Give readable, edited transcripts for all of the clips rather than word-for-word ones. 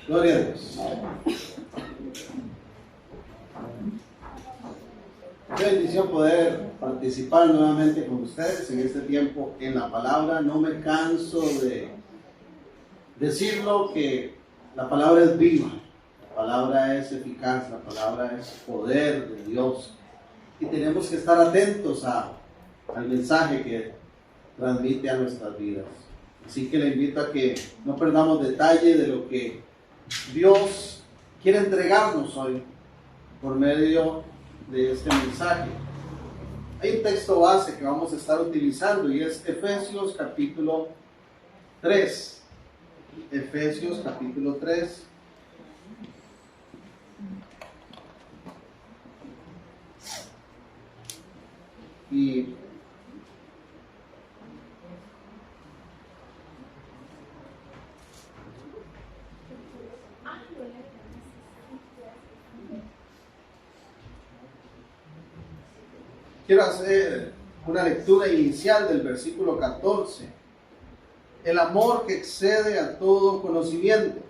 Gloria a Dios. Qué bendición poder participar nuevamente con ustedes en este tiempo en la palabra. No me canso de decirlo que la palabra es viva, la palabra es eficaz, la palabra es poder de Dios. Y tenemos que estar atentos al mensaje que transmite a nuestras vidas. Así que le invito a que no perdamos detalle de lo que Dios quiere entregarnos hoy por medio de este mensaje. Hay un texto base que vamos a estar utilizando y es Efesios capítulo 3. Efesios capítulo 3. Y quiero hacer una lectura inicial del versículo 14. El amor que excede a todo conocimiento.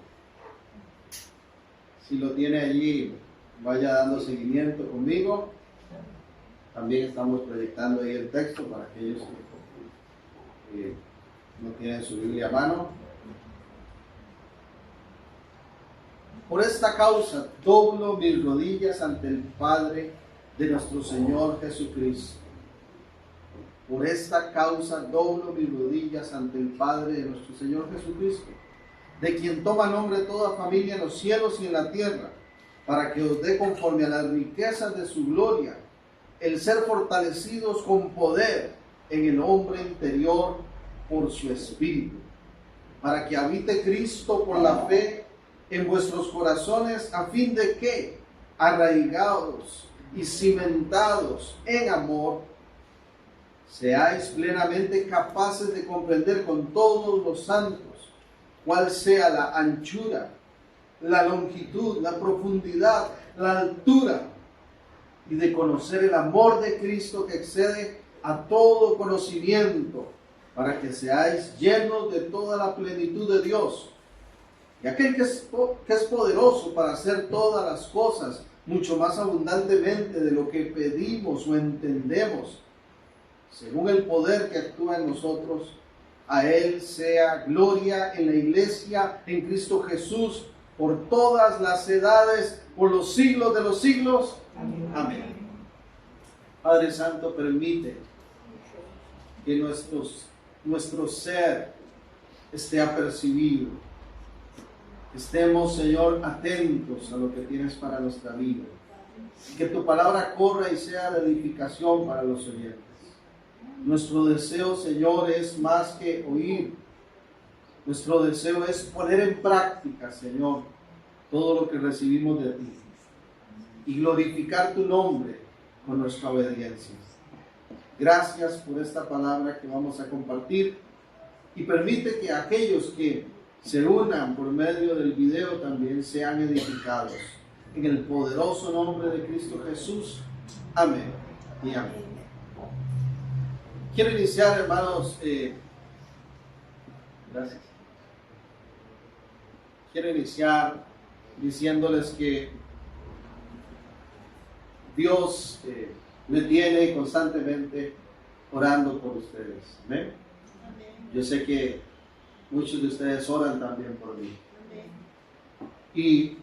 Si lo tiene allí, vaya dando seguimiento conmigo. También estamos proyectando ahí el texto para aquellos que no tienen su Biblia a mano. Por esta causa doblo mis rodillas ante el Padre de nuestro Señor Jesucristo. Por esta causa doblo mis rodillas ante el Padre de nuestro Señor Jesucristo, de quien toma nombre toda familia en los cielos y en la tierra, para que os dé conforme a las riquezas de su gloria, el ser fortalecidos con poder en el hombre interior por su Espíritu, para que habite Cristo por la fe en vuestros corazones, a fin de que, arraigados y cimentados en amor, seáis plenamente capaces de comprender con todos los santos cuál sea la anchura, la longitud, la profundidad, la altura, y de conocer el amor de Cristo que excede a todo conocimiento, para que seáis llenos de toda la plenitud de Dios. Y aquel que es poderoso para hacer todas las cosas mucho más abundantemente de lo que pedimos o entendemos, según el poder que actúa en nosotros, a Él sea gloria en la iglesia, en Cristo Jesús, por todas las edades, por los siglos de los siglos. Amén. Amén. Padre Santo, permite que nuestro ser esté apercibido. Estemos, Señor, atentos a lo que tienes para nuestra vida. Que tu palabra corra y sea de edificación para los oyentes. Nuestro deseo, Señor, es más que oír. Nuestro deseo es poner en práctica, Señor, todo lo que recibimos de ti. Y glorificar tu nombre con nuestra obediencia. Gracias por esta palabra que vamos a compartir. Y permite que aquellos que se unan por medio del video también sean edificados. En el poderoso nombre de Cristo Jesús. Amén y amén. Quiero iniciar, hermanos, gracias. Quiero iniciar diciéndoles que Dios me tiene constantemente orando por ustedes. ¿Amén? Yo sé que muchos de ustedes oran también por mí. Y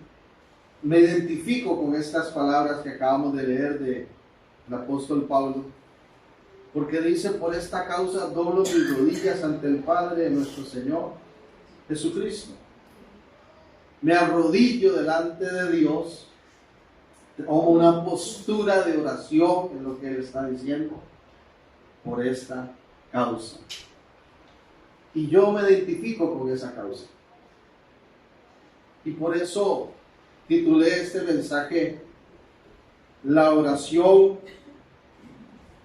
me identifico con estas palabras que acabamos de leer del apóstol Pablo, porque dice: por esta causa doblo mis rodillas ante el Padre de nuestro Señor Jesucristo. Me arrodillo delante de Dios, tomo una postura de oración en lo que Él está diciendo, por esta causa. Y yo me identifico con esa causa. Y por eso titulé este mensaje La oración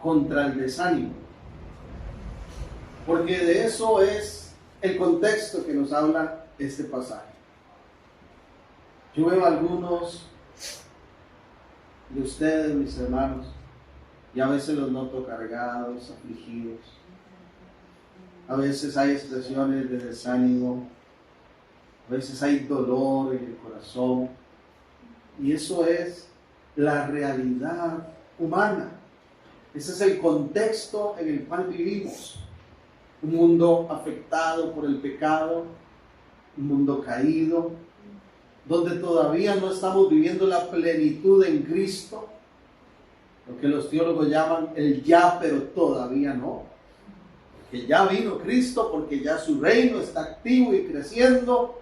contra el desánimo. Porque de eso es el contexto que nos habla este pasaje. Yo veo a algunos de ustedes, mis hermanos, y a veces los noto cargados, afligidos. A veces hay expresiones de desánimo, A veces hay dolor en el corazón. Y eso es la realidad humana. Ese es el contexto en el cual vivimos. Un mundo afectado por el pecado, un mundo caído, donde todavía no estamos viviendo la plenitud en Cristo, lo que los teólogos llaman el ya, pero todavía no. Que ya vino Cristo, porque ya su reino está activo y creciendo,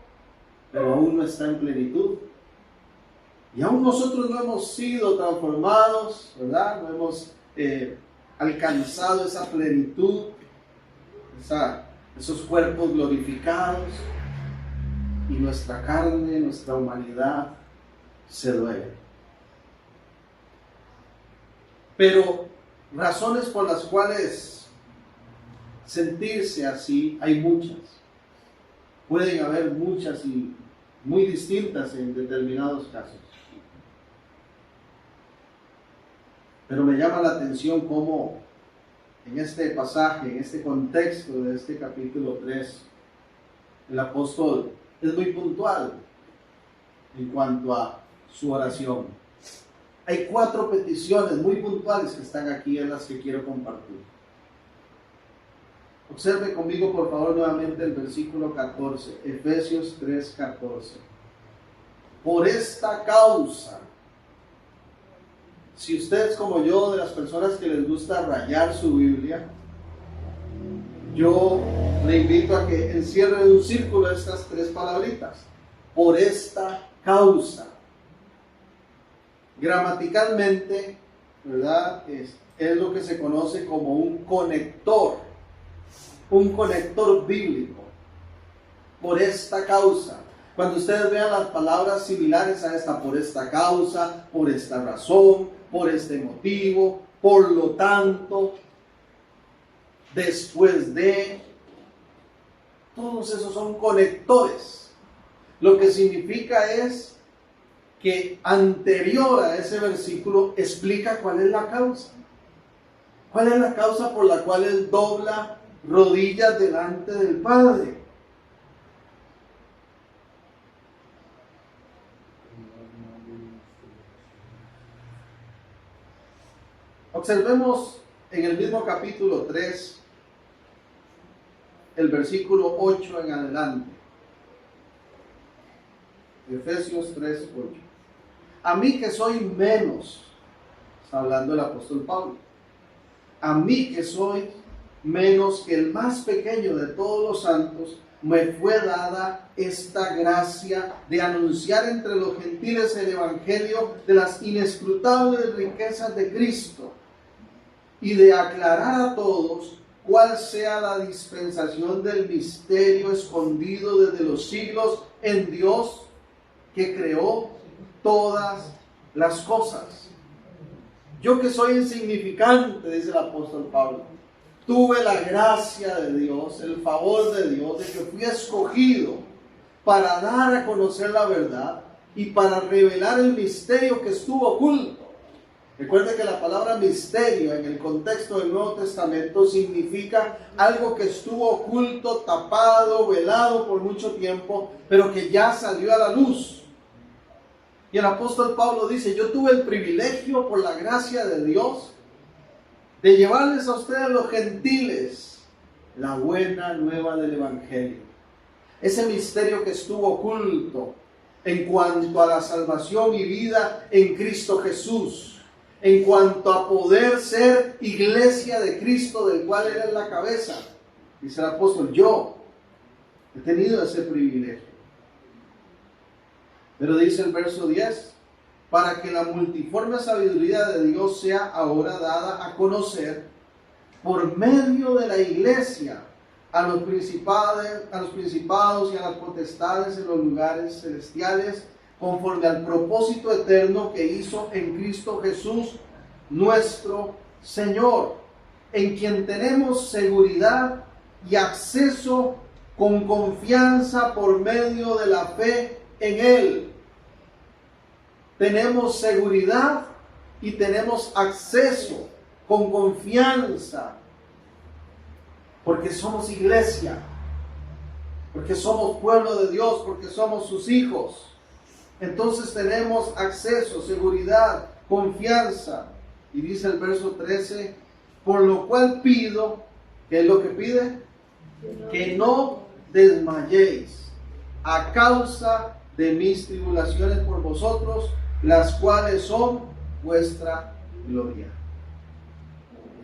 pero aún no está en plenitud. Y aún nosotros no hemos sido transformados, ¿verdad? No hemos alcanzado esa plenitud, esos cuerpos glorificados, y nuestra carne, nuestra humanidad se duele. Pero razones por las cuales sentirse así hay muchas. Pueden haber muchas y muy distintas en determinados casos. Pero me llama la atención cómo en este pasaje, en este contexto de este capítulo 3, el apóstol es muy puntual en cuanto a su oración. Hay 4 peticiones muy puntuales que están aquí, en las que quiero compartir. Observe conmigo por favor nuevamente el versículo 14, Efesios 3:14. Por esta causa, si usted es como yo, de las personas que les gusta rayar su Biblia, yo le invito a que encierre en un círculo estas 3 palabritas. Por esta causa. Gramaticalmente, ¿verdad? Es lo que se conoce como un conector bíblico. Por esta causa. Cuando ustedes vean las palabras similares a esta, por esta causa, por esta razón, por este motivo, por lo tanto, después de, todos esos son conectores. Lo que significa es que anterior a ese versículo explica cuál es la causa. ¿Cuál es la causa por la cual él dobla rodillas delante del Padre? Observemos en el mismo capítulo 3, el versículo 8 en adelante. Efesios 3:8. A mí que soy menos, está hablando el apóstol Pablo, a mí que soy menos que el más pequeño de todos los santos, me fue dada esta gracia de anunciar entre los gentiles el evangelio de las inescrutables riquezas de Cristo y de aclarar a todos cuál sea la dispensación del misterio escondido desde los siglos en Dios que creó todas las cosas. Yo que soy insignificante, dice el apóstol Pablo, tuve la gracia de Dios, el favor de Dios, de que fui escogido para dar a conocer la verdad y para revelar el misterio que estuvo oculto. Recuerde que la palabra misterio en el contexto del Nuevo Testamento significa algo que estuvo oculto, tapado, velado por mucho tiempo, pero que ya salió a la luz. Y el apóstol Pablo dice, yo tuve el privilegio por la gracia de Dios de llevarles a ustedes los gentiles la buena nueva del evangelio. Ese misterio que estuvo oculto en cuanto a la salvación y vida en Cristo Jesús. En cuanto a poder ser iglesia de Cristo, del cual Él es la cabeza. Dice el apóstol, yo he tenido ese privilegio. Pero dice el verso 10, para que la multiforme sabiduría de Dios sea ahora dada a conocer por medio de la iglesia a los principados y a las potestades en los lugares celestiales, conforme al propósito eterno que hizo en Cristo Jesús, nuestro Señor, en quien tenemos seguridad y acceso con confianza por medio de la fe en Él. Tenemos seguridad y tenemos acceso con confianza, porque somos iglesia. porque somos pueblo de Dios, porque somos sus hijos. Entonces tenemos acceso, seguridad, confianza. Y dice el verso 13, por lo cual pido, ¿qué es lo que pide? Que no desmayéis a causa de mis tribulaciones por vosotros, las cuales son vuestra gloria.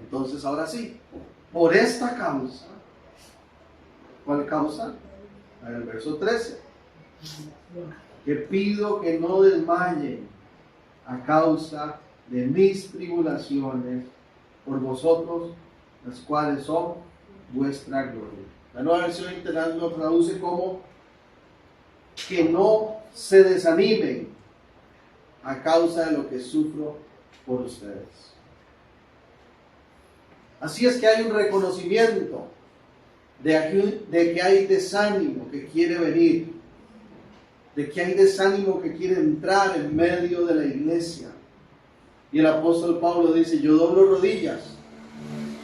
Entonces ahora sí, por esta causa, ¿cuál causa? En el verso 13, que pido que no desmayen a causa de mis tribulaciones por vosotros, las cuales son vuestra gloria. La Nueva Versión Internacional lo traduce como que no se desanimen a causa de lo que sufro por ustedes. Así es que hay un reconocimiento de que hay desánimo que quiere venir, de que hay desánimo que quiere entrar en medio de la iglesia. Y el apóstol Pablo dice, yo doblo rodillas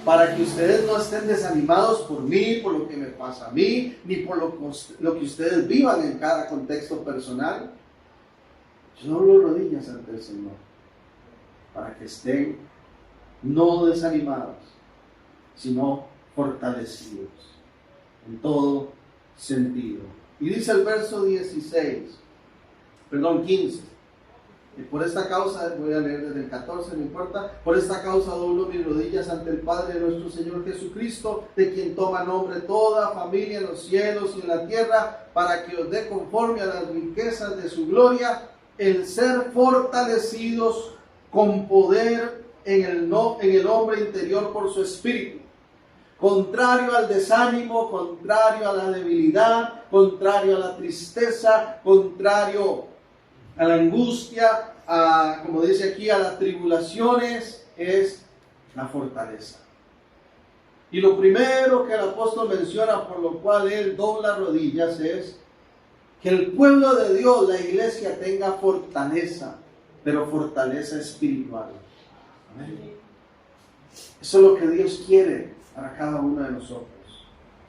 para que ustedes no estén desanimados por mí, por lo que me pasa a mí, ni por lo que ustedes vivan en cada contexto personal. Yo doblo rodillas ante el Señor para que estén no desanimados, sino fortalecidos en todo sentido. Y dice el verso 15. Y por esta causa, voy a leer desde el 14, no importa, por esta causa doblo mis rodillas ante el Padre de nuestro Señor Jesucristo, de quien toma nombre toda familia en los cielos y en la tierra, para que os dé conforme a las riquezas de su gloria, el ser fortalecidos con poder en el hombre interior por su espíritu, contrario al desánimo, contrario a la debilidad, contrario a la tristeza, contrario a la angustia, como dice aquí, a las tribulaciones, es la fortaleza. Y lo primero que el apóstol menciona, por lo cual él dobla rodillas, es que el pueblo de Dios, la iglesia, tenga fortaleza, pero fortaleza espiritual. Amén. Eso es lo que Dios quiere para cada uno de nosotros.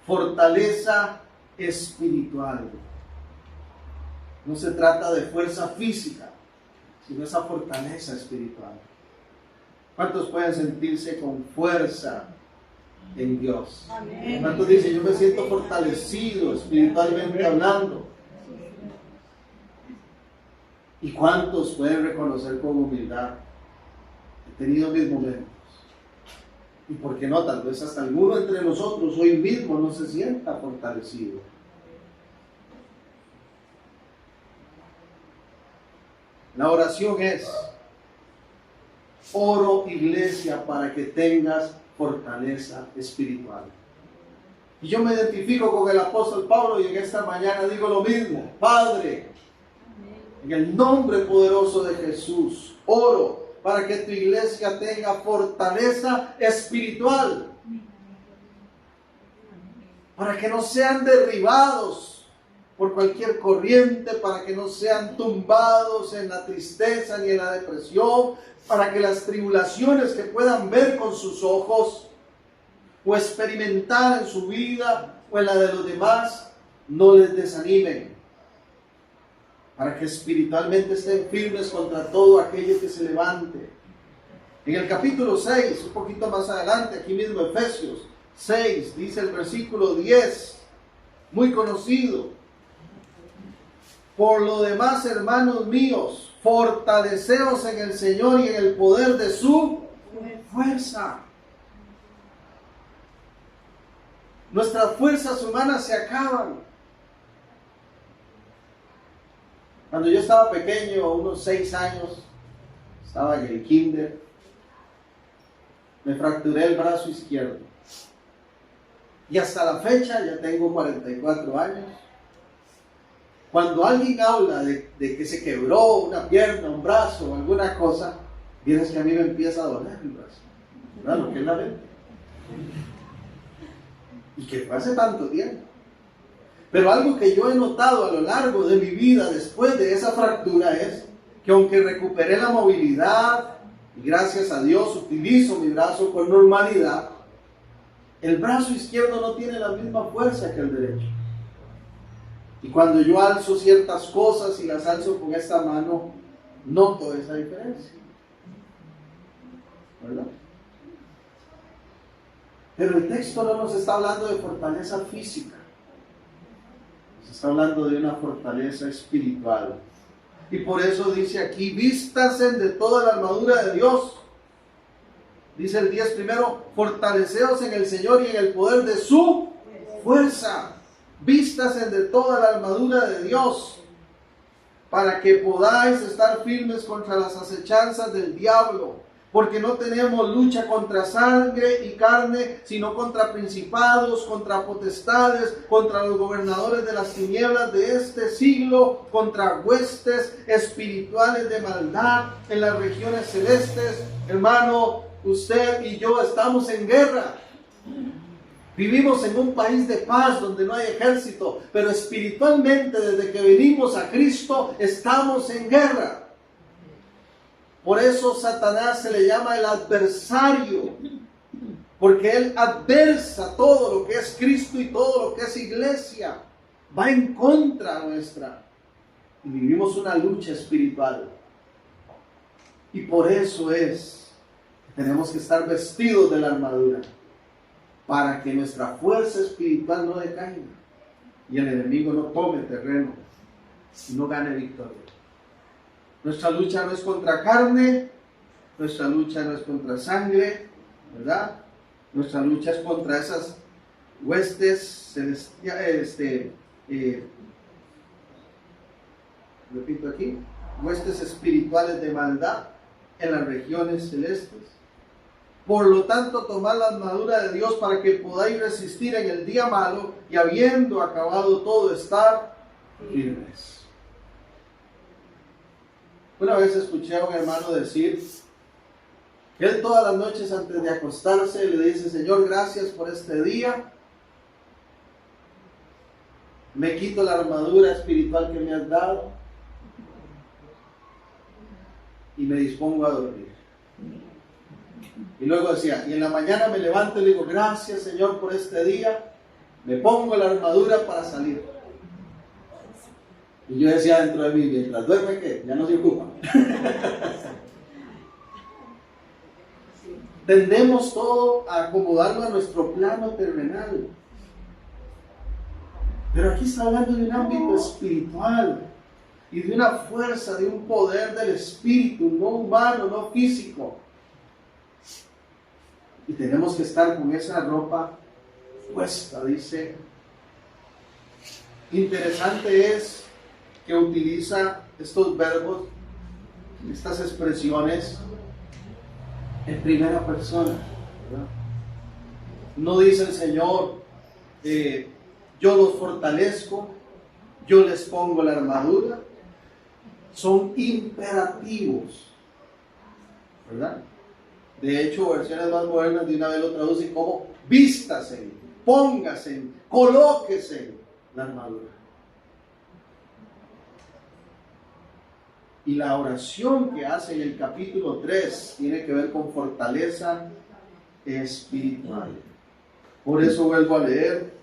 Fortaleza espiritual. No se trata de fuerza física, sino esa fortaleza espiritual. ¿Cuántos pueden sentirse con fuerza en Dios? Amén. ¿Cuántos dicen, yo me siento fortalecido espiritualmente hablando? ¿Y cuántos pueden reconocer con humildad? He tenido mis momentos. Y por qué no, tal vez hasta alguno entre nosotros hoy mismo no se sienta fortalecido. La oración es: oro, iglesia, para que tengas fortaleza espiritual. Y yo me identifico con el apóstol Pablo y en esta mañana digo lo mismo. Padre, en el nombre poderoso de Jesús, oro para que tu iglesia tenga fortaleza espiritual, para que no sean derribados por cualquier corriente, para que no sean tumbados en la tristeza ni en la depresión, para que las tribulaciones que puedan ver con sus ojos o experimentar en su vida o en la de los demás no les desanimen, para que espiritualmente estén firmes contra todo aquello que se levante. En el capítulo 6, un poquito más adelante, aquí mismo Efesios 6, dice el versículo 10, muy conocido: por lo demás, hermanos míos, fortaleceos en el Señor y en el poder de su fuerza. Nuestras fuerzas humanas se acaban. Cuando yo estaba pequeño, unos 6 años, estaba en el kinder, me fracturé el brazo izquierdo. Y hasta la fecha, ya tengo 44 años, cuando alguien habla de que se quebró una pierna, un brazo o alguna cosa, vienes que a mí me empieza a doler el brazo. ¿Verdad? Lo que es la mente. Y que fue hace tanto tiempo. Pero algo que yo he notado a lo largo de mi vida después de esa fractura es que aunque recuperé la movilidad y gracias a Dios utilizo mi brazo con normalidad, el brazo izquierdo no tiene la misma fuerza que el derecho. Y cuando yo alzo ciertas cosas y las alzo con esta mano, noto esa diferencia. ¿Verdad? Pero el texto no nos está hablando de fortaleza física. Nos está hablando de una fortaleza espiritual. Y por eso dice aquí, vístanse de toda la armadura de Dios. Dice el 10 primero, fortaleceos en el Señor y en el poder de su fuerza. Vístanse de toda la armadura de Dios, para que podáis estar firmes contra las acechanzas del diablo. Porque no tenemos lucha contra sangre y carne, sino contra principados, contra potestades, contra los gobernadores de las tinieblas de este siglo, contra huestes espirituales de maldad en las regiones celestes. Hermano, usted y yo estamos en guerra. Vivimos en un país de paz donde no hay ejército, pero espiritualmente desde que venimos a Cristo estamos en guerra. Por eso Satanás se le llama el adversario, porque él adversa todo lo que es Cristo y todo lo que es iglesia. Va en contra nuestra. Y vivimos una lucha espiritual. Y por eso es que tenemos que estar vestidos de la armadura, para que nuestra fuerza espiritual no decaiga y el enemigo no tome terreno y no gane victoria. Nuestra lucha no es contra carne, nuestra lucha no es contra sangre, ¿verdad? Nuestra lucha es contra esas huestes celestiales, repito aquí, huestes espirituales de maldad en las regiones celestes. Por lo tanto, tomad la armadura de Dios para que podáis resistir en el día malo y habiendo acabado todo, estar firmes. Una vez escuché a un hermano decir que él todas las noches antes de acostarse le dice: Señor, gracias por este día. Me quito la armadura espiritual que me has dado y me dispongo a dormir. Y luego decía, y en la mañana me levanto y le digo: gracias, Señor, por este día. Me pongo la armadura para salir. Y yo decía dentro de mí, mientras duerme, ¿qué? Ya no se ocupa. Tendemos todo a acomodarlo a nuestro plano terrenal. Pero aquí está hablando de un ámbito espiritual y de una fuerza, de un poder del espíritu, no humano, no físico. Y tenemos que estar con esa ropa puesta, dice. Interesante es que utiliza estos verbos, estas expresiones en primera persona, ¿verdad? No dice el Señor, yo los fortalezco, yo les pongo la armadura. Son imperativos, ¿verdad? De hecho, versiones más modernas de una vez lo traducen como vístase, póngase, colóquese la armadura. Y la oración que hace en el capítulo 3 tiene que ver con fortaleza espiritual. Por eso vuelvo a leer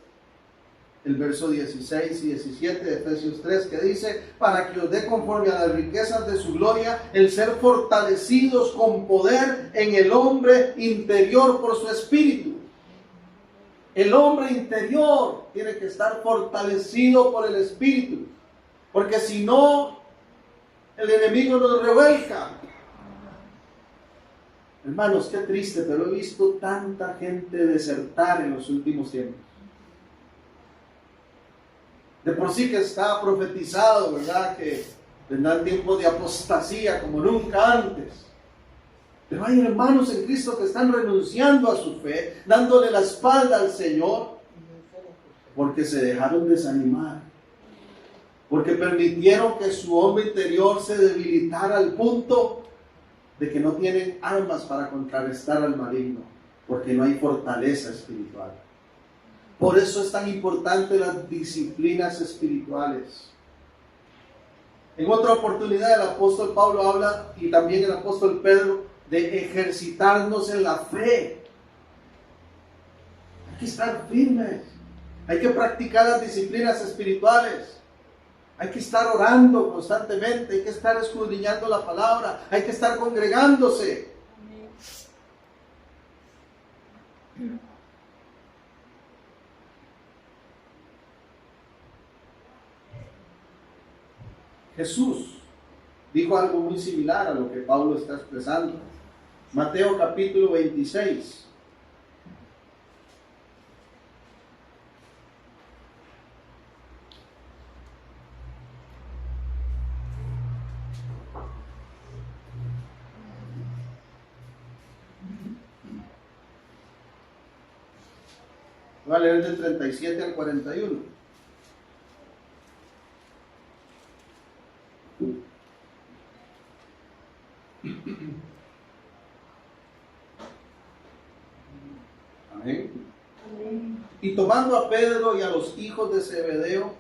el verso 16 y 17 de Efesios 3, que dice: para que os dé conforme a las riquezas de su gloria el ser fortalecidos con poder en el hombre interior por su espíritu. El hombre interior tiene que estar fortalecido por el espíritu, porque si no, el enemigo nos revuelca. Hermanos, qué triste, pero he visto tanta gente desertar en los últimos tiempos. De por sí que está profetizado, ¿verdad?, que vendrán tiempos de apostasía como nunca antes. Pero hay hermanos en Cristo que están renunciando a su fe, dándole la espalda al Señor, porque se dejaron desanimar, porque permitieron que su hombre interior se debilitara al punto de que no tienen armas para contrarrestar al maligno, porque no hay fortaleza espiritual. Por eso es tan importante las disciplinas espirituales. En otra oportunidad el apóstol Pablo habla, y también el apóstol Pedro, de ejercitarnos en la fe. Hay que estar firmes, hay que practicar las disciplinas espirituales. Hay que estar orando constantemente, hay que estar escudriñando la palabra, hay que estar congregándose. Jesús dijo algo muy similar a lo que Pablo está expresando. Mateo capítulo 26. Voy a leer del 37 al 41. Amén. Y tomando a Pedro y a los hijos de Zebedeo,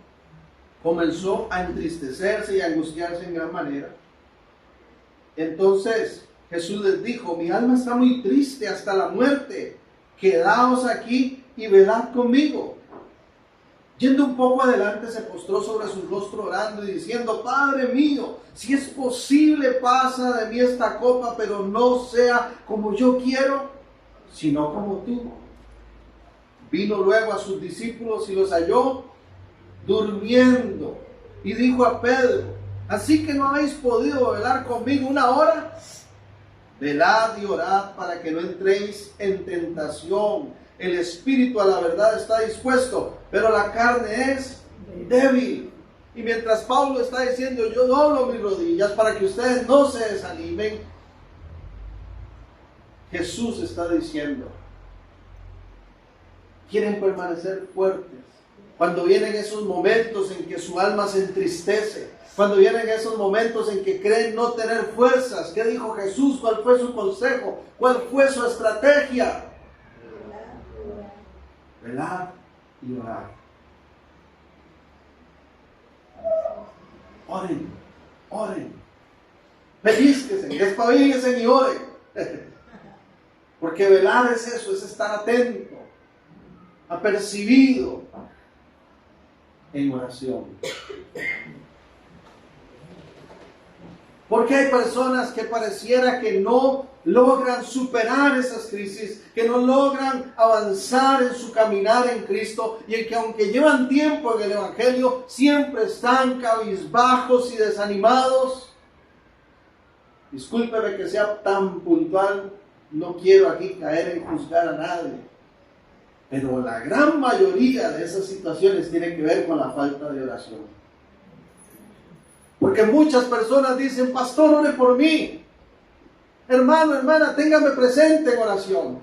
comenzó a entristecerse y a angustiarse en gran manera. Entonces Jesús les dijo: mi alma está muy triste hasta la muerte, quedaos aquí y velad conmigo. Yendo un poco adelante, se postró sobre su rostro orando y diciendo: Padre mío, si es posible, pasa de mí esta copa, pero no sea como yo quiero, sino como tú. Vino luego a sus discípulos y los halló durmiendo, y dijo a Pedro: ¿así que no habéis podido velar conmigo una hora? Velad y orad para que no entréis en tentación. El espíritu a la verdad está dispuesto, pero la carne es débil. Y mientras Pablo está diciendo: yo doblo mis rodillas para que ustedes no se desanimen, Jesús está diciendo: quieren permanecer fuertes. Cuando vienen esos momentos en que su alma se entristece, cuando vienen esos momentos en que creen no tener fuerzas, ¿qué dijo Jesús? ¿Cuál fue su consejo? ¿Cuál fue su estrategia? Velar y orar. Oren, oren. Pellizquesen, despabillen y oren. Porque velar es eso, es estar atento, apercibido en oración. Porque hay personas que pareciera que no logran superar esas crisis, que no logran avanzar en su caminar en Cristo, y que aunque llevan tiempo en el Evangelio, siempre están cabizbajos y desanimados. Discúlpeme que sea tan puntual, no quiero aquí caer en juzgar a nadie, pero la gran mayoría de esas situaciones tienen que ver con la falta de oración. Porque muchas personas dicen: pastor, ore por mí. Hermano, hermana, téngame presente en oración.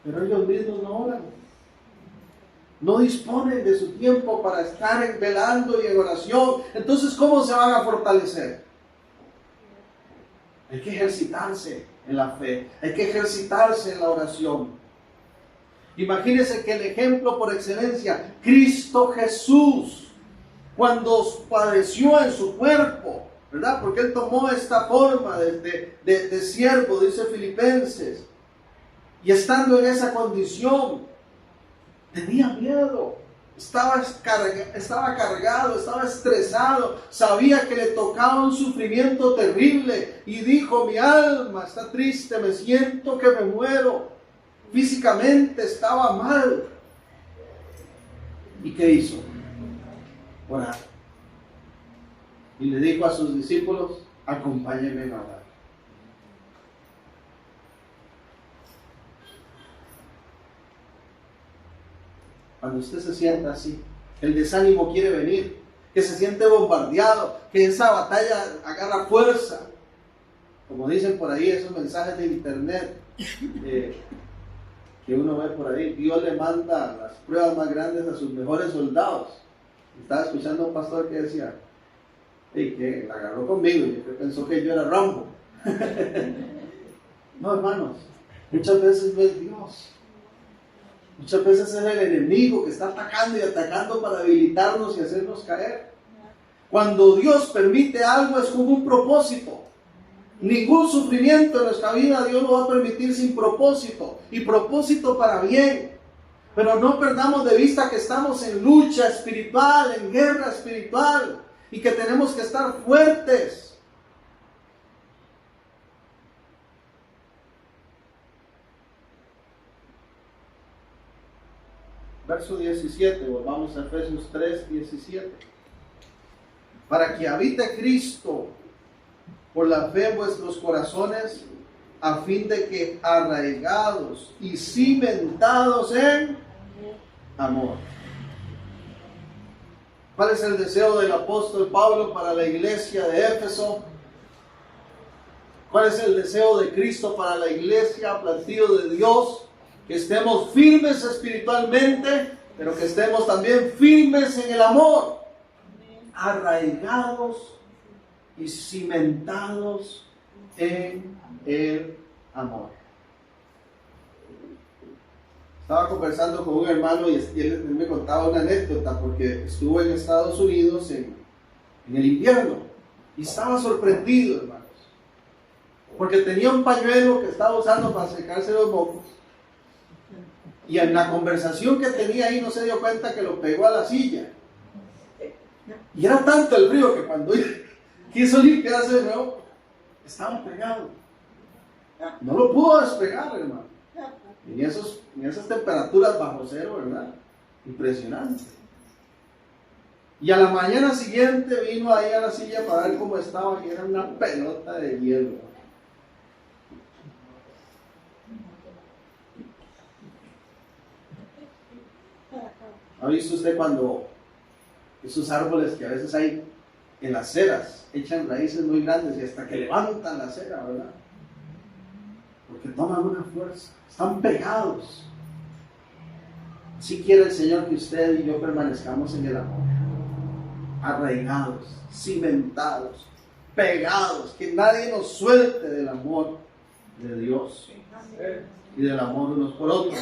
Pero ellos mismos no oran. No disponen de su tiempo para estar velando y en oración. Entonces, ¿cómo se van a fortalecer? Hay que ejercitarse en la fe. Hay que ejercitarse en la oración. Imagínense que el ejemplo por excelencia, Cristo Jesús, cuando padeció en su cuerpo, ¿verdad? Porque Él tomó esta forma de siervo, dice Filipenses, y estando en esa condición, tenía miedo, estaba cargado, estaba estresado, sabía que le tocaba un sufrimiento terrible, y dijo: mi alma está triste, me siento que me muero. Físicamente estaba mal. ¿Y qué hizo? Orar. Y le dijo a sus discípulos: acompáñenme a orar. Cuando usted se sienta así, el desánimo quiere venir, que se siente bombardeado, que esa batalla agarra fuerza, como dicen por ahí esos mensajes de internet que uno ve por ahí: Dios le manda las pruebas más grandes a sus mejores soldados. Estaba escuchando a un pastor que decía: que la agarró conmigo y que pensó que yo era Rambo. No, hermanos, muchas veces no es Dios. Muchas veces es el enemigo que está atacando y atacando para debilitarnos y hacernos caer. Cuando Dios permite algo es con un propósito. Ningún sufrimiento en nuestra vida Dios lo va a permitir sin propósito, y propósito para bien. Pero no perdamos de vista que estamos en lucha espiritual, en guerra espiritual. y que tenemos que estar fuertes. Verso 17, volvamos a Efesios 3, 17. Para que habite Cristo por la fe en vuestros corazones, a fin de que arraigados y cimentados en amor. ¿Cuál es el deseo del apóstol Pablo para la iglesia de Éfeso? ¿Cuál es el deseo de Cristo para la iglesia, plantío de Dios? Que estemos firmes espiritualmente, pero que estemos también firmes en el amor, arraigados y cimentados en el amor. Estaba conversando con un hermano y él me contaba una anécdota porque estuvo en Estados Unidos en el invierno y estaba sorprendido, hermanos, porque tenía un pañuelo que estaba usando para secarse los mocos y en la conversación que tenía ahí no se dio cuenta que lo pegó a la silla y era tanto el frío que cuando quiso limpiarse de nuevo estaba pegado, no lo pudo despegar, hermano. En esas temperaturas bajo cero, ¿verdad? Impresionante. Y a la mañana siguiente vino ahí a la silla para ver cómo estaba, y era una pelota de hielo. ¿Ha visto usted cuando esos árboles que a veces hay en las ceras echan raíces muy grandes y hasta que levantan la cera, ¿verdad? Porque toman una fuerza, están pegados. Así quiere el Señor que usted y yo permanezcamos en el amor, arraigados, cimentados, pegados, que nadie nos suelte del amor de Dios y del amor unos por otros.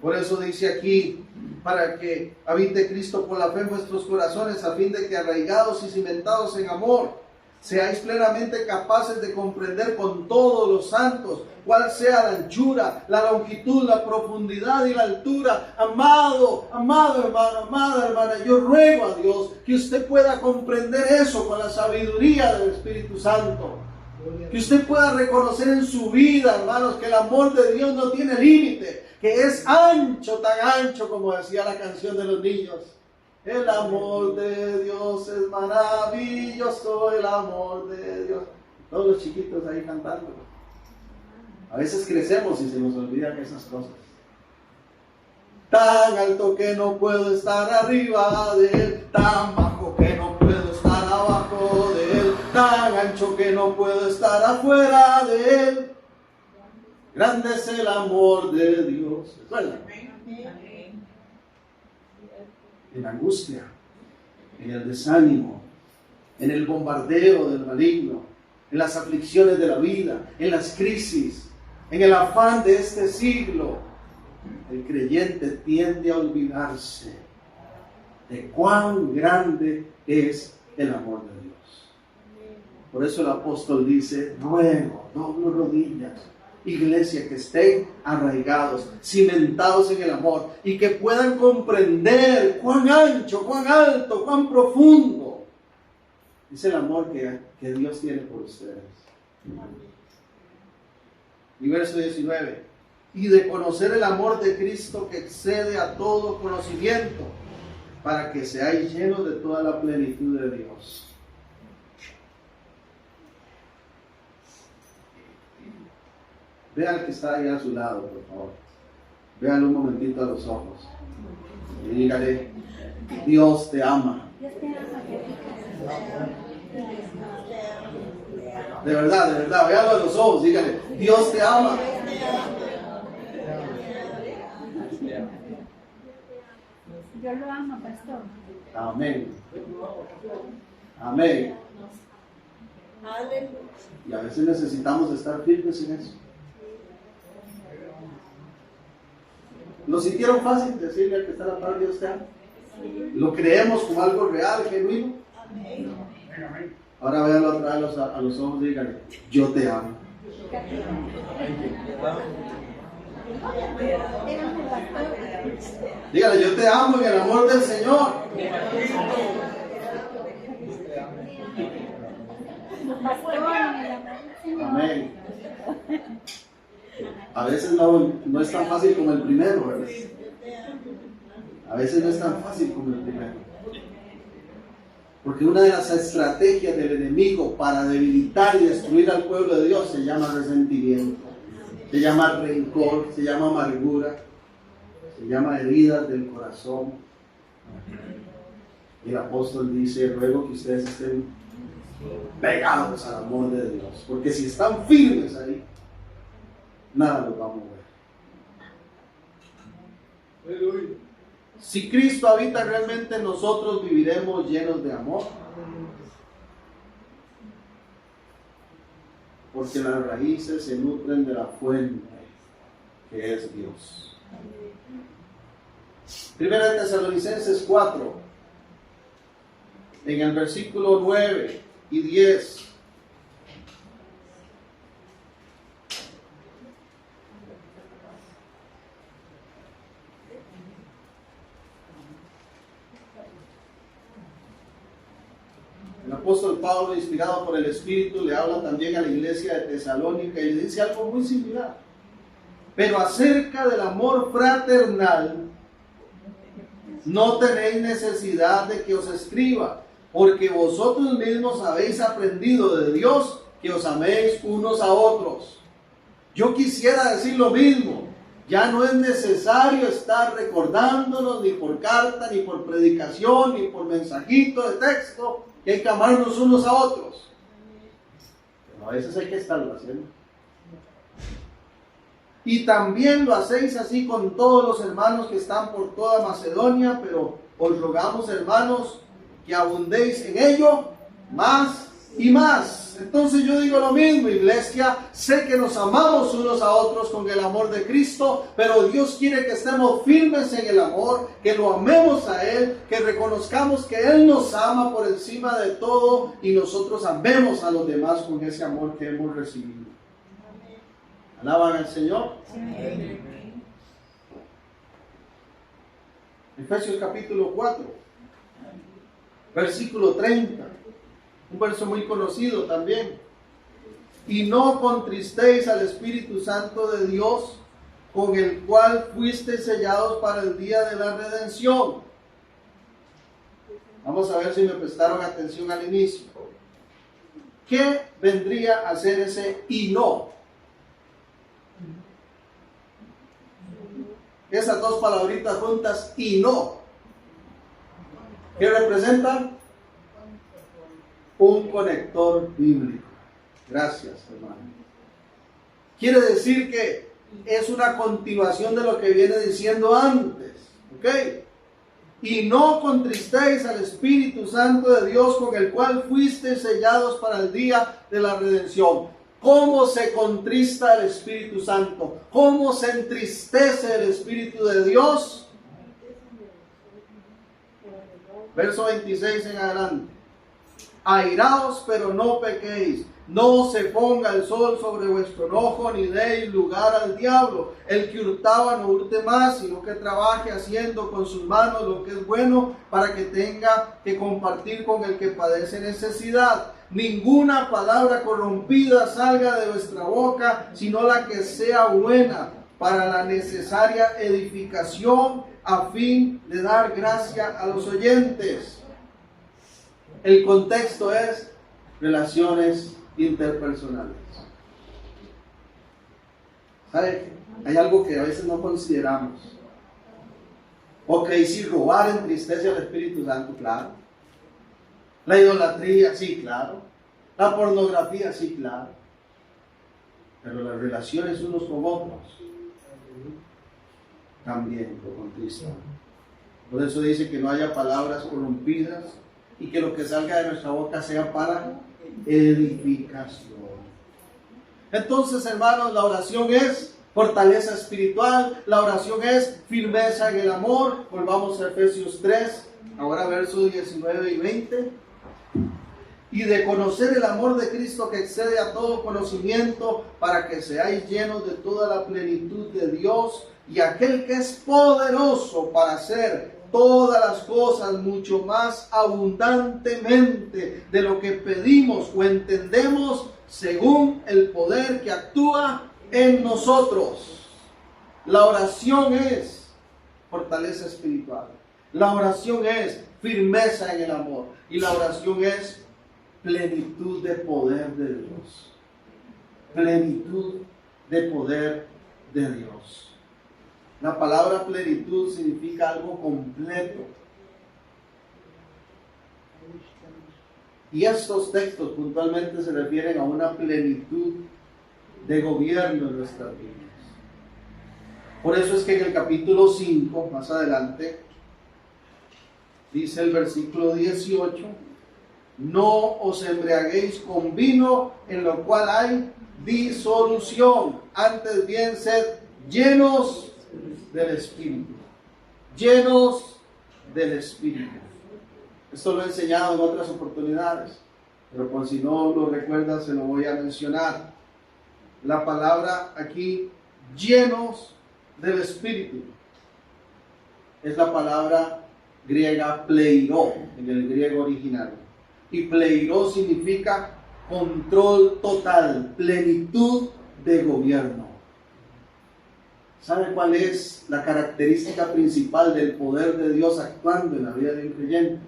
Por eso dice aquí, para que habite Cristo por la fe en vuestros corazones, a fin de que arraigados y cimentados en amor, seáis plenamente capaces de comprender con todos los santos cuál sea la anchura, la longitud, la profundidad y la altura. Amado hermano, amada hermana, yo ruego a Dios que usted pueda comprender eso con la sabiduría del Espíritu Santo. Que usted pueda reconocer en su vida, hermanos, que el amor de Dios no tiene límite, que es ancho, tan ancho como decía la canción de los niños. El amor de Dios es maravilloso, el amor de Dios. Todos los chiquitos ahí cantando. A veces crecemos y se nos olvidan esas cosas. Tan alto que no puedo estar arriba de él, tan bajo que no puedo estar abajo de él, tan ancho que no puedo estar afuera de él. Grande es el amor de Dios. ¿Recuerdan? En la angustia, en el desánimo, en el bombardeo del maligno, en las aflicciones de la vida, en las crisis, en el afán de este siglo, el creyente tiende a olvidarse de cuán grande es el amor de Dios. Por eso el apóstol dice, ruego, doblo rodillas, iglesia, que estén arraigados, cimentados en el amor y que puedan comprender cuán ancho, cuán alto, cuán profundo es el amor que Dios tiene por ustedes. Y verso 19, y de conocer el amor de Cristo que excede a todo conocimiento, para que seáis llenos de toda la plenitud de Dios. Vean al que está ahí a su lado, por favor. Véanlo un momentito a los ojos. Y dígale, Dios te ama. De verdad, véanlo a los ojos, dígale, Dios te ama. Yo lo amo, pastor. Amén. Amén. Y a veces necesitamos estar firmes en eso. ¿Lo sintieron fácil decirle al que está a la par, Dios te ama? ¿Lo creemos como algo real, genuino? Ahora véanlo atrás a los ojos y díganle, yo te amo. Dígale, yo te amo en el amor del Señor. Amén. A veces no es tan fácil como el primero, ¿verdad? A veces no es tan fácil como el primero. Porque una de las estrategias del enemigo para debilitar y destruir al pueblo de Dios se llama resentimiento, se llama rencor, se llama amargura, se llama heridas del corazón. Y el apóstol dice, ruego que ustedes estén pegados al amor de Dios, porque si están firmes ahí, nada los va a mover. Si Cristo habita realmente en nosotros, viviremos llenos de amor. Porque las raíces se nutren de la fuente, que es Dios. Primera de Tesalonicenses 4, en el versículo 9 y 10. El apóstol Pablo, inspirado por el Espíritu, le habla también a la iglesia de Tesalónica y le dice algo muy similar. Pero acerca del amor fraternal, no tenéis necesidad de que os escriba, porque vosotros mismos habéis aprendido de Dios que os améis unos a otros. Yo quisiera decir lo mismo. Ya no es necesario estar recordándonos ni por carta, ni por predicación, ni por mensajito de texto, que hay que amarnos unos a otros. Pero a veces hay que estarlo haciendo. Y también lo hacéis así con todos los hermanos que están por toda Macedonia, pero os rogamos, hermanos, que abundéis en ello más y más. Entonces yo digo lo mismo, iglesia, sé que nos amamos unos a otros con el amor de Cristo, pero Dios quiere que estemos firmes en el amor, que lo amemos a Él, que reconozcamos que Él nos ama por encima de todo y nosotros amemos a los demás con ese amor que hemos recibido. ¿Alaban al Señor? Sí. Efesios capítulo 4, versículo 30. Un verso muy conocido también. Y no contristéis al Espíritu Santo de Dios, con el cual fuisteis sellados para el día de la redención. Vamos a ver si me prestaron atención al inicio. ¿Qué vendría a ser ese y no? Esas dos palabritas juntas, y no. ¿Qué representan? Un conector bíblico. Gracias, hermano. Quiere decir que es una continuación de lo que viene diciendo antes. ¿Ok? Y no contristéis al Espíritu Santo de Dios, con el cual fuisteis sellados para el día de la redención. ¿Cómo se contrista el Espíritu Santo? ¿Cómo se entristece el Espíritu de Dios? Verso 26 en adelante. Airaos, pero no pequéis. No se ponga el sol sobre vuestro enojo, ni deis lugar al diablo. El que hurtaba no hurte más, sino que trabaje haciendo con sus manos lo que es bueno, para que tenga que compartir con el que padece necesidad. Ninguna palabra corrompida salga de vuestra boca, sino la que sea buena para la necesaria edificación, a fin de dar gracia a los oyentes. El contexto es relaciones interpersonales. ¿Sabe? Hay algo que a veces no consideramos. Ok, si robar entristece al Espíritu Santo, claro. La idolatría, sí, claro. La pornografía, sí, claro. Pero las relaciones unos con otros también lo contristan. Por eso dice que no haya palabras corrompidas y que lo que salga de nuestra boca sea para edificación. Entonces, hermanos, la oración es fortaleza espiritual, la oración es firmeza en el amor. Volvamos a Efesios 3, ahora versos 19 y 20. y de conocer el amor de Cristo que excede a todo conocimiento, para que seáis llenos de toda la plenitud de Dios. Y aquel que es poderoso para hacer todas las cosas mucho más abundantemente de lo que pedimos o entendemos, según el poder que actúa en nosotros. La oración es fortaleza espiritual. La oración es firmeza en el amor. Y la oración es plenitud de poder de Dios. Plenitud de poder de Dios. La palabra plenitud significa algo completo. Y estos textos puntualmente se refieren a una plenitud de gobierno en nuestras vidas. Por eso es que en el capítulo 5, más adelante, dice el versículo 18, no os embriaguéis con vino en lo cual hay disolución, antes bien sed llenos del Espíritu. Llenos del Espíritu. Esto lo he enseñado en otras oportunidades, pero por si no lo recuerdan se lo voy a mencionar. La palabra aquí, llenos del Espíritu, es la palabra griega pleiro, en el griego original. Y pleiro significa control total, plenitud de gobierno. ¿Sabe cuál es la característica principal del poder de Dios actuando en la vida de un creyente?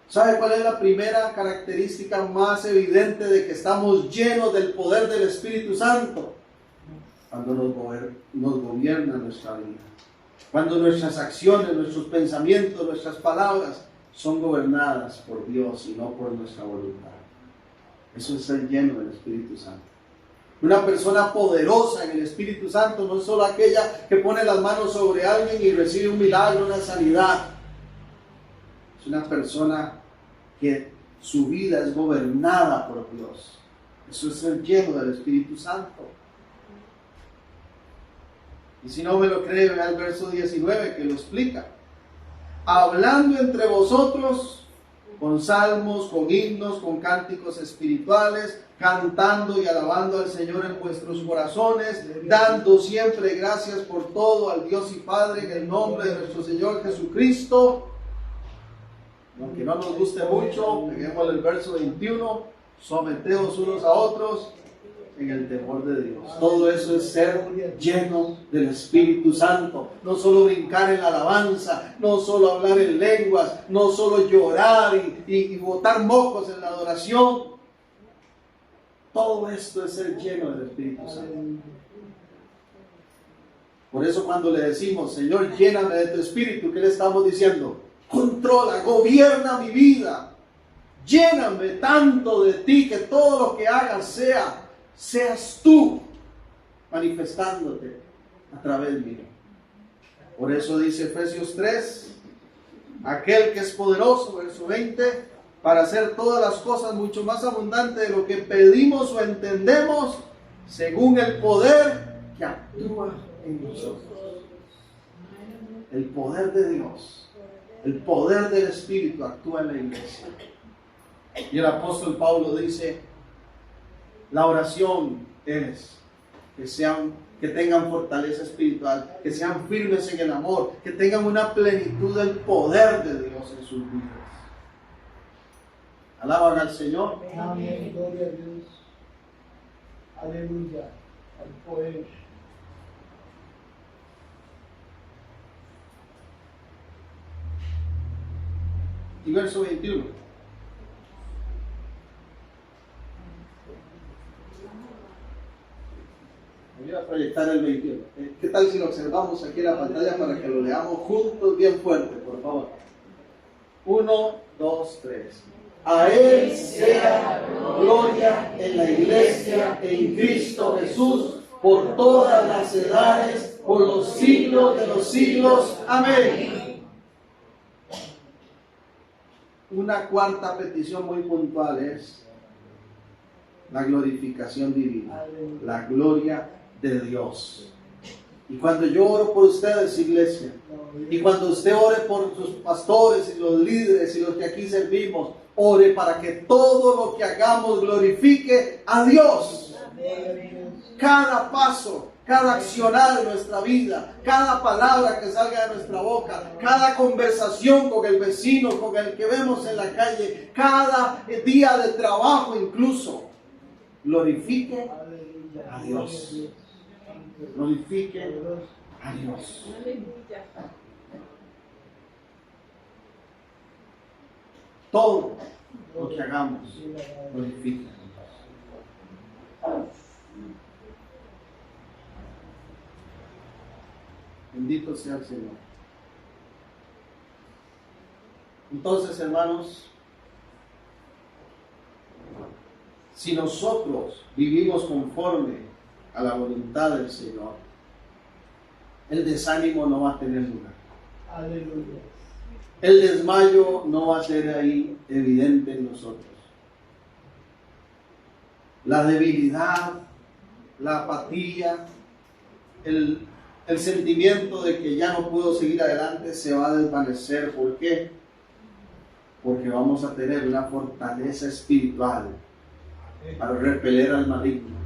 ¿Sabe cuál es la primera característica más evidente de que estamos llenos del poder del Espíritu Santo? Cuando nos gobierna nuestra vida. Cuando nuestras acciones, nuestros pensamientos, nuestras palabras son gobernadas por Dios y no por nuestra voluntad. Eso es ser lleno del Espíritu Santo. Una persona poderosa en el Espíritu Santo no es solo aquella que pone las manos sobre alguien y recibe un milagro, una sanidad. Es una persona que su vida es gobernada por Dios. Eso es ser lleno del Espíritu Santo. Y si no me lo cree, vea el verso 19 que lo explica. Hablando entre vosotros con salmos, con himnos, con cánticos espirituales, cantando y alabando al Señor en vuestros corazones, dando siempre gracias por todo al Dios y Padre en el nombre de nuestro Señor Jesucristo. Aunque no nos guste mucho, peguemos el verso 21, someteos unos a otros en el temor de Dios. Todo eso es ser lleno del Espíritu Santo. No solo brincar en la alabanza, no solo hablar en lenguas, no solo llorar y botar mocos en la adoración. Todo esto es ser lleno del Espíritu Santo. Por eso cuando le decimos, Señor, lléname de tu Espíritu, ¿qué le estamos diciendo? Controla, gobierna mi vida. Lléname tanto de ti que todo lo que hagas seas tú manifestándote a través mío. Por eso dice Efesios 3, aquel que es poderoso, verso 20, para hacer todas las cosas mucho más abundante de lo que pedimos o entendemos, según el poder que actúa en nosotros. El poder de Dios, el poder del Espíritu actúa en la iglesia. Y el apóstol Pablo dice, la oración es que tengan fortaleza espiritual, que sean firmes en el amor, que tengan una plenitud del poder de Dios en sus vidas. Alaban al Señor. Amén. Gloria a Dios. Aleluya. Al poder. Y verso 21. Voy a proyectar el 21. ¿Qué tal si lo observamos aquí en la pantalla para que lo leamos juntos bien fuerte, por favor? 1, 2, 3. A Él sea gloria en la iglesia, en Cristo Jesús, por todas las edades, por los siglos de los siglos. Amén. Una cuarta petición muy puntual es la glorificación divina, la gloria de Dios. Y cuando yo oro por ustedes, iglesia, y cuando usted ore por sus pastores y los líderes y los que aquí servimos, ore para que todo lo que hagamos glorifique a Dios. Cada paso, cada accionar de nuestra vida, cada palabra que salga de nuestra boca, cada conversación con el vecino, con el que vemos en la calle, cada día de trabajo incluso, glorifique a Dios. Glorifique a Dios. Todo lo que hagamos, glorifique a Dios. Bendito sea el Señor. Entonces, hermanos, si nosotros vivimos conforme a la voluntad del Señor, el desánimo no va a tener lugar. Aleluya. El desmayo no va a ser ahí evidente en nosotros. La debilidad, la apatía, el sentimiento de que ya no puedo seguir adelante se va a desvanecer. ¿Por qué? Porque vamos a tener una fortaleza espiritual para repeler al maligno.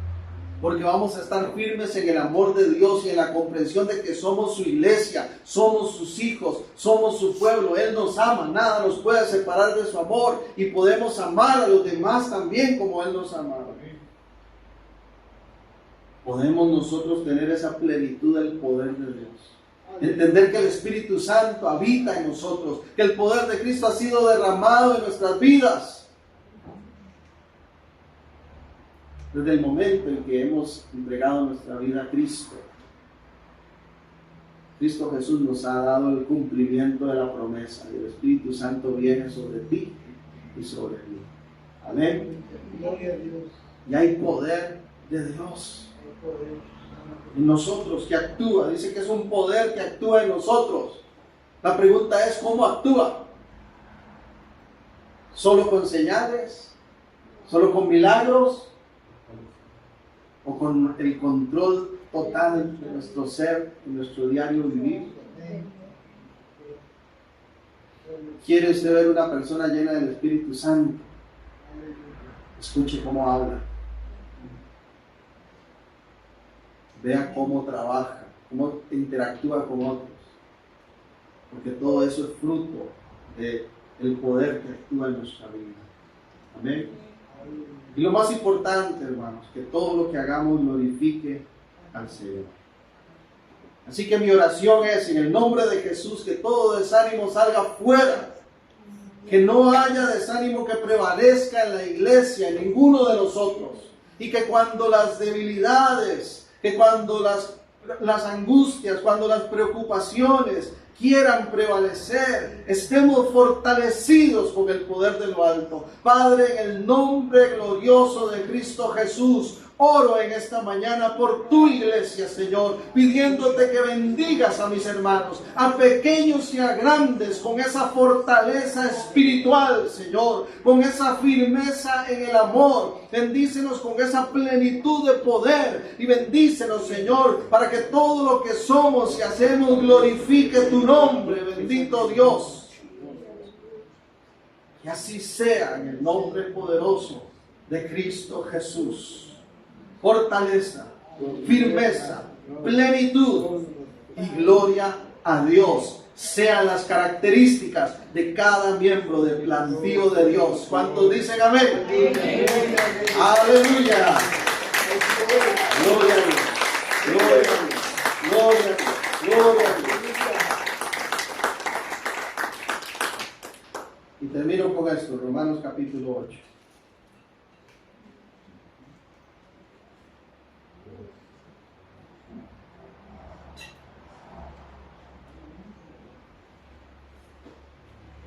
Porque vamos a estar firmes en el amor de Dios y en la comprensión de que somos su iglesia, somos sus hijos, somos su pueblo. Él nos ama, nada nos puede separar de su amor y podemos amar a los demás también como Él nos ama. Podemos nosotros tener esa plenitud del poder de Dios. Entender que el Espíritu Santo habita en nosotros, que el poder de Cristo ha sido derramado en nuestras vidas. Desde el momento en que hemos entregado nuestra vida a Cristo, Cristo Jesús nos ha dado el cumplimiento de la promesa y el Espíritu Santo viene sobre ti y sobre mí. Amén. Gloria a Dios. Y hay poder de Dios en nosotros que actúa. Dice que es un poder que actúa en nosotros. La pregunta es, ¿cómo actúa? ¿Solo con señales? ¿Solo con milagros? ¿O con el control total de nuestro ser, de nuestro diario vivir? ¿Quiere usted ver una persona llena del Espíritu Santo? Escuche cómo habla. Vea cómo trabaja, cómo interactúa con otros. Porque todo eso es fruto del poder que actúa en nuestra vida. Amén. Y lo más importante, hermanos, que todo lo que hagamos glorifique al Señor. Así que mi oración es, en el nombre de Jesús, que todo desánimo salga fuera. Que no haya desánimo que prevalezca en la iglesia, en ninguno de nosotros. Y que cuando las debilidades, que cuando las angustias, cuando las preocupaciones quieran prevalecer, estemos fortalecidos con el poder de lo alto. Padre, en el nombre glorioso de Cristo Jesús, oro en esta mañana por tu iglesia, Señor, pidiéndote que bendigas a mis hermanos, a pequeños y a grandes, con esa fortaleza espiritual, Señor, con esa firmeza en el amor. Bendícenos con esa plenitud de poder y bendícenos, Señor, para que todo lo que somos y hacemos glorifique tu nombre, bendito Dios. Que así sea en el nombre poderoso de Cristo Jesús. Fortaleza, firmeza, plenitud y gloria a Dios sean las características de cada miembro del plantío de Dios. ¿Cuántos dicen amén? Aleluya. Gloria a Dios. Gloria a Dios. Gloria a Dios. Gloria a Dios. Y termino con esto, Romanos capítulo 8.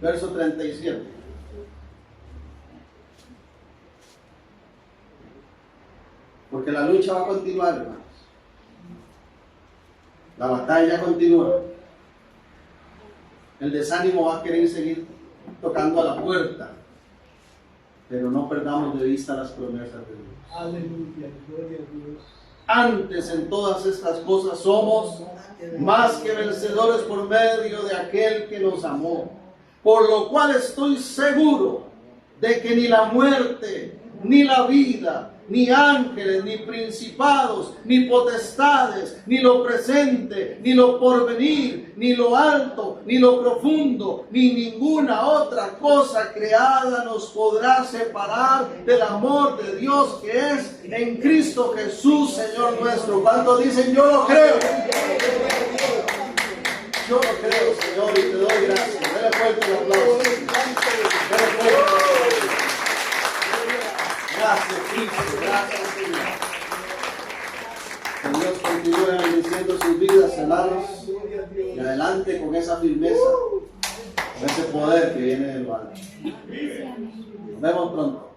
Verso 37. Porque la lucha va a continuar, hermanos. La batalla continúa. El desánimo va a querer seguir tocando a la puerta. Pero no perdamos de vista las promesas de Dios. Aleluya, gloria a Dios. Antes en todas estas cosas somos más que vencedores por medio de aquel que nos amó. Por lo cual estoy seguro de que ni la muerte, ni la vida, ni ángeles, ni principados, ni potestades, ni lo presente, ni lo porvenir, ni lo alto, ni lo profundo, ni ninguna otra cosa creada nos podrá separar del amor de Dios que es en Cristo Jesús, Señor nuestro. ¿Cuántos dicen yo lo creo? Yo lo creo, Señor, y te doy gracias. Dale fuerte el aplauso. Dale fuerte. Gracias, Cristo. Gracias, Señor. Que Dios continúe bendiciendo sus vidas, hermanos. Y adelante con esa firmeza, con ese poder que viene del alto. Nos vemos pronto.